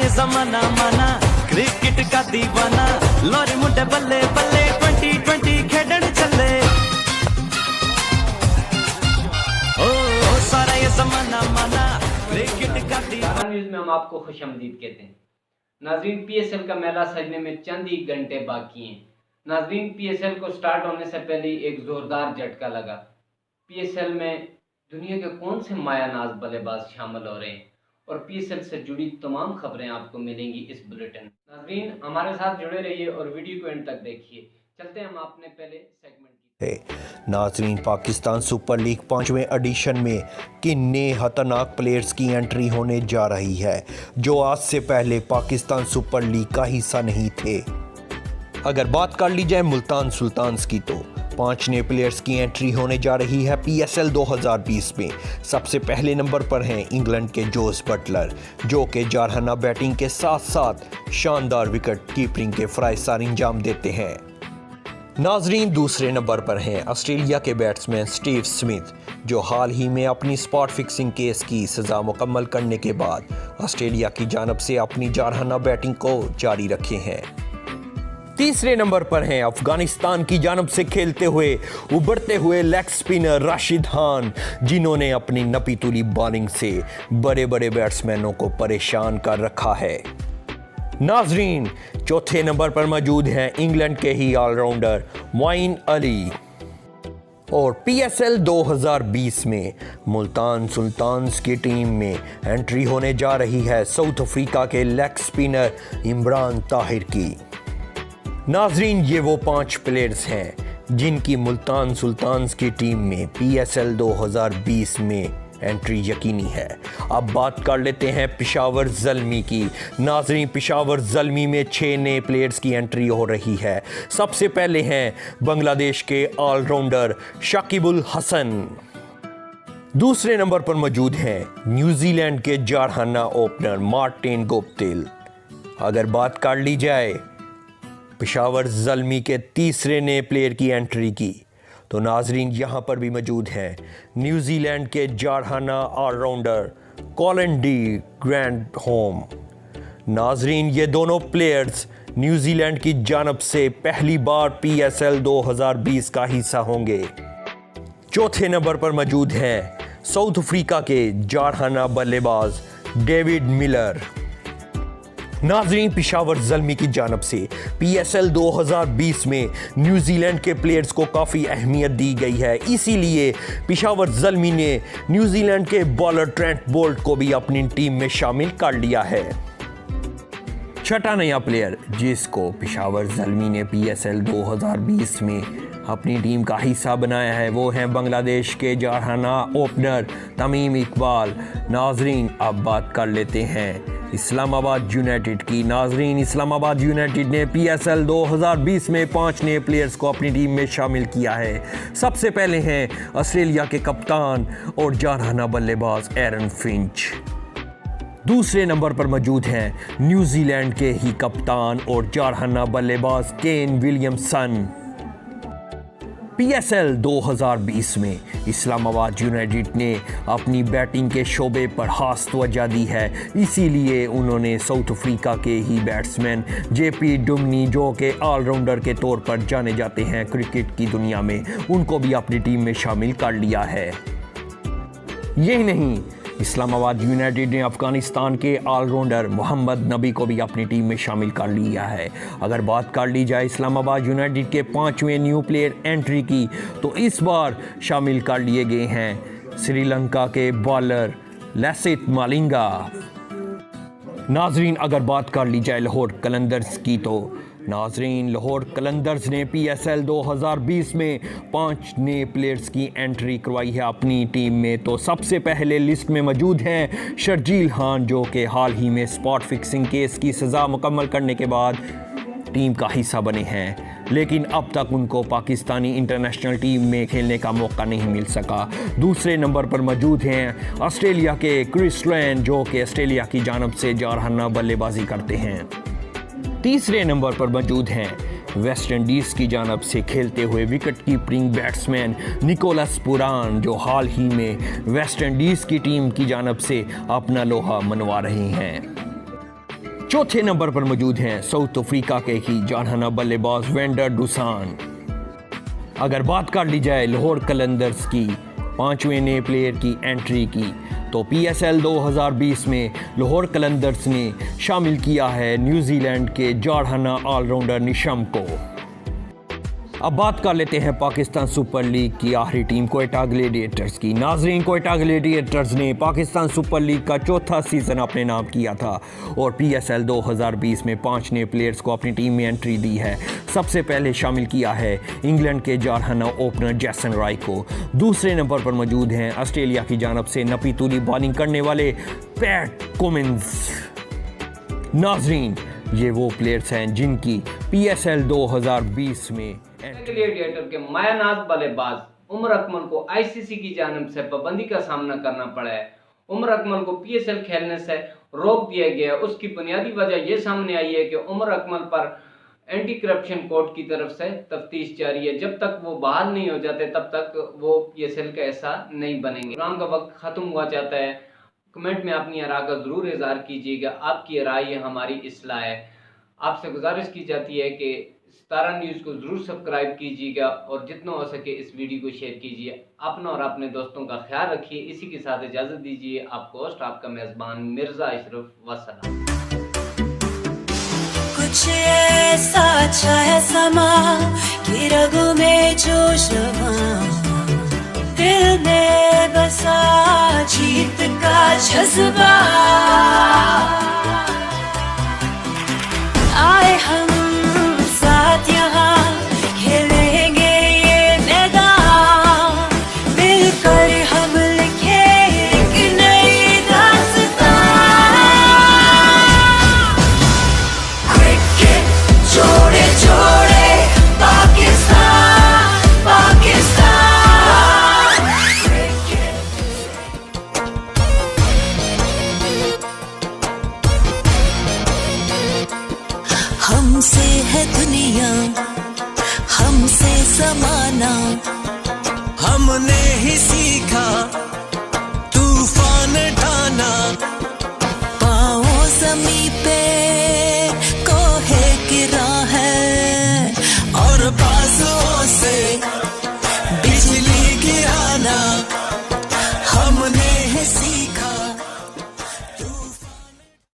जमाना माना क्रिकेट का दीवाना लोरे मुंडे बल्ले बल्ले 2020 खेडन चले ओ सारा ये जमाना माना क्रिकेट का दीवाना। न्यूज़ में हम आपको खुशामदीद कहते हैं। नाजरीन, पीएसएल का मेला सजने में चंद ही घंटे बाकी हैं। नाजरीन, पीएसएल को स्टार्ट होने से पहले एक जोरदार झटका लगा। पीएसएल में दुनिया के कौन से मायानाज बल्लेबाज शामिल हो रहे हैं और पीएसएल से जुड़ी तमाम खबरें आपको मिलेंगी इस बुलेटिन। नाजरीन, हमारे साथ जुड़े रहिए और वीडियो को एंड तक देखिए। चलते हैं हम आपने पहले सेगमेंट की। नाजरीन, पाकिस्तान सुपर लीग 5वें एडिशन में किन नए खतरनाक प्लेयर्स की एंट्री होने जा रही है जो आज से पहले पाकिस्तान सुपर लीग का हिस्सा नहीं थे। अगर बात कर ली जाए मुल्तान सुल्तान्स की तो 5 नए प्लेयर्स की एंट्री होने जा रही है पीएसएल 2020 में। सबसे पहले नंबर पर हैं इंग्लैंड के जोस बटलर, जो कि जारहाना बैटिंग के साथ साथ शानदार विकेट कीपिंग के फ़राइज़ अंजाम देते हैं। नाजरीन, दूसरे नंबर पर हैं ऑस्ट्रेलिया के बैट्समैन स्टीव स्मिथ, जो हाल ही में अपनी स्पॉट फिक्सिंग केस की सज़ा मुकम्मल करने के बाद ऑस्ट्रेलिया की जानब से अपनी जारहाना बैटिंग को जारी रखे हैं। तीसरे नंबर पर हैं अफगानिस्तान की जानब से खेलते हुए उभरते हुए लेग स्पिनर राशिद खान, जिन्होंने अपनी नपी-तुली बॉलिंग से बड़े बड़े बैट्समैनों को परेशान कर रखा है। नाजरीन, चौथे नंबर पर मौजूद हैं इंग्लैंड के ही ऑलराउंडर मोइन अली। और पीएसएल 2020 में मुल्तान सुल्तान्स की टीम में एंट्री होने जा रही है साउथ अफ्रीका के लेग स्पिनर इमरान ताहिर की। नाजरीन, ये वो 5 प्लेयर्स हैं जिनकी मुल्तान सुल्तान्स की टीम में पीएसएल 2020 में एंट्री यकीनी है। अब बात कर लेते हैं पेशावर ज़ल्मी की। नाजरीन, पेशावर ज़ल्मी में 6 नए प्लेयर्स की एंट्री हो रही है। सबसे पहले हैं बांग्लादेश के ऑलराउंडर शाकिबुल हसन। दूसरे नंबर पर मौजूद हैं न्यूजीलैंड के जारहाना ओपनर मार्टिन गुप्टिल। अगर बात कर ली जाए पेशावर ज़ल्मी के तीसरे नए प्लेयर की एंट्री की तो नाजरीन, यहाँ पर भी मौजूद हैं न्यूजीलैंड के जारहाना ऑलराउंडर कॉलिन डी ग्रैंडहोम। नाजरीन, ये दोनों प्लेयर्स न्यूजीलैंड की जानब से पहली बार पीएसएल 2020 का हिस्सा होंगे। चौथे नंबर पर मौजूद हैं साउथ अफ्रीका के जारहाना बल्लेबाज डेविड मिलर। नाजरीन, पेशावर ज़ल्मी की जानब से पीएसएल 2020 में न्यूजीलैंड के प्लेयर्स को काफ़ी अहमियत दी गई है, इसीलिए पेशावर ज़ल्मी ने न्यूजीलैंड के बॉलर ट्रेंट बोल्ट को भी अपनी टीम में शामिल कर लिया है। छठा नया प्लेयर जिसको पेशावर ज़ल्मी ने पीएसएल 2020 में अपनी टीम का हिस्सा बनाया है वो हैं बांग्लादेश के जारहाना ओपनर तमीम इकबाल। नाजरीन, अब बात कर लेते हैं इस्लामाबाद यूनाइटेड की। नाजरीन, इस्लामाबाद यूनाइटेड ने पीएसएल 2020 में 5 नए प्लेयर्स को अपनी टीम में शामिल किया है। सबसे पहले हैं ऑस्ट्रेलिया के कप्तान और जारहाना बल्लेबाज एरन फिंच। दूसरे नंबर पर मौजूद हैं न्यूजीलैंड के ही कप्तान और जारहाना बल्लेबाज केन विलियमसन। पीएसएल 2020 में इस्लामाबाद यूनाइटेड ने अपनी बैटिंग के शोबे पर खास तवज्जो दी है, इसीलिए उन्होंने साउथ अफ्रीका के ही बैट्समैन जेपी डुमनी, जो के ऑलराउंडर के तौर पर जाने जाते हैं क्रिकेट की दुनिया में, उनको भी अपनी टीम में शामिल कर लिया है। यही नहीं, इस्लामाबाद यूनाइटेड ने अफगानिस्तान के ऑलराउंडर मोहम्मद नबी को भी अपनी टीम में शामिल कर लिया है। अगर बात कर ली जाए इस्लामाबाद यूनाइटेड के 5वें न्यू प्लेयर एंट्री की तो इस बार शामिल कर लिए गए हैं श्रीलंका के बॉलर लसिथ मालिंगा। नाजरीन, अगर बात कर ली जाए लाहौर कलंदर्स की तो नाजरीन, लाहौर कलंदर्स ने पीएसएल 2020 में 5 नए प्लेयर्स की एंट्री करवाई है अपनी टीम में। तो सबसे पहले लिस्ट में मौजूद हैं शर्जील खान, जो कि हाल ही में स्पॉट फिक्सिंग केस की सज़ा मुकम्मल करने के बाद टीम का हिस्सा बने हैं, लेकिन अब तक उनको पाकिस्तानी इंटरनेशनल टीम में खेलने का मौका नहीं मिल सका। दूसरे नंबर पर मौजूद हैं ऑस्ट्रेलिया के क्रिस लेन, जो कि ऑस्ट्रेलिया की जानब से जारहाना बल्लेबाजी करते हैं। तीसरे नंबर पर मौजूद हैं वेस्ट इंडीज़ की जानब से खेलते हुए विकेट कीपिंग बैट्समैन निकोलस पुरान, जो हाल ही में वेस्ट इंडीज़ की टीम की जानब से अपना लोहा मनवा रहे हैं। चौथे नंबर पर मौजूद हैं साउथ अफ्रीका के ही जानाना बल्लेबाज वेंडर डुसान। अगर बात कर ली जाए लाहौर कलंदर्स की 5वें नए प्लेयर की एंट्री की, तो PSL 2020 में लाहौर कलंदर्स ने शामिल किया है न्यूजीलैंड के जाड़ाना ऑलराउंडर निशम को। अब बात कर लेते हैं पाकिस्तान सुपर लीग की आखिरी टीम क्वेटा ग्लैडिएटर्स की। नाजरीन, क्वेटा ग्लैडिएटर्स ने पाकिस्तान सुपर लीग का चौथा सीज़न अपने नाम किया था और PSL 2020 में 5 नए प्लेयर्स को अपनी टीम में एंट्री दी है। सबसे पहले शामिल किया है इंग्लैंड के जारहाना ओपनर जैसन रॉय को। दूसरे नंबर पर मौजूद हैं ऑस्ट्रेलिया की जानब से नपी तुली बॉलिंग करने वाले पैट कमिंस। नाजरीन, ये वो प्लेयर्स हैं जिनकी PSL 2020 में ग्लैडिएटर के मायानाज बल्लेबाज उमर अकमल को ICC की जानिब से पाबंदी का सामना करना पड़ा है। उमर अकमल को PSL खेलने से रोक दिया गया। उसकी बुनियादी वजह यह सामने आई है कि उमर अकमल पर एंटी करप्शन कोर्ट की तरफ से तफ्तीश जारी है। जब तक वो बाहर नहीं हो जाते तब तक वो PSL का ऐसा नहीं बनेंगे। प्रोग्राम का वक्त खत्म हुआ जाता है। कमेंट में अपनी राय का जरूर इजहार कीजिएगा। आपकी राय हमारी इस्लाह है। आपसे गुजारिश की जाती है कि सितारा न्यूज़ को जरूर सब्सक्राइब कीजिएगा और जितना हो सके इस वीडियो को शेयर कीजिए। अपना और अपने दोस्तों का ख्याल रखिए। इसी के साथ इजाजत दीजिए। आपको होस्ट आपका मेजबान मिर्जा अशरफ वसलाम। कुछ ऐसा चाहे समा कि रगों में जोश दिल में बसा जीत का जज्बा। आए हम साथ यहाँ खेलेंगे ये मैदान, मिलकर हम लिखे एक नई दास्तान। क्रिकेट जोड़े जोड़े पाकिस्तान पाकिस्तान। हमसे है दुनिया, हमसे समाना, हमने ही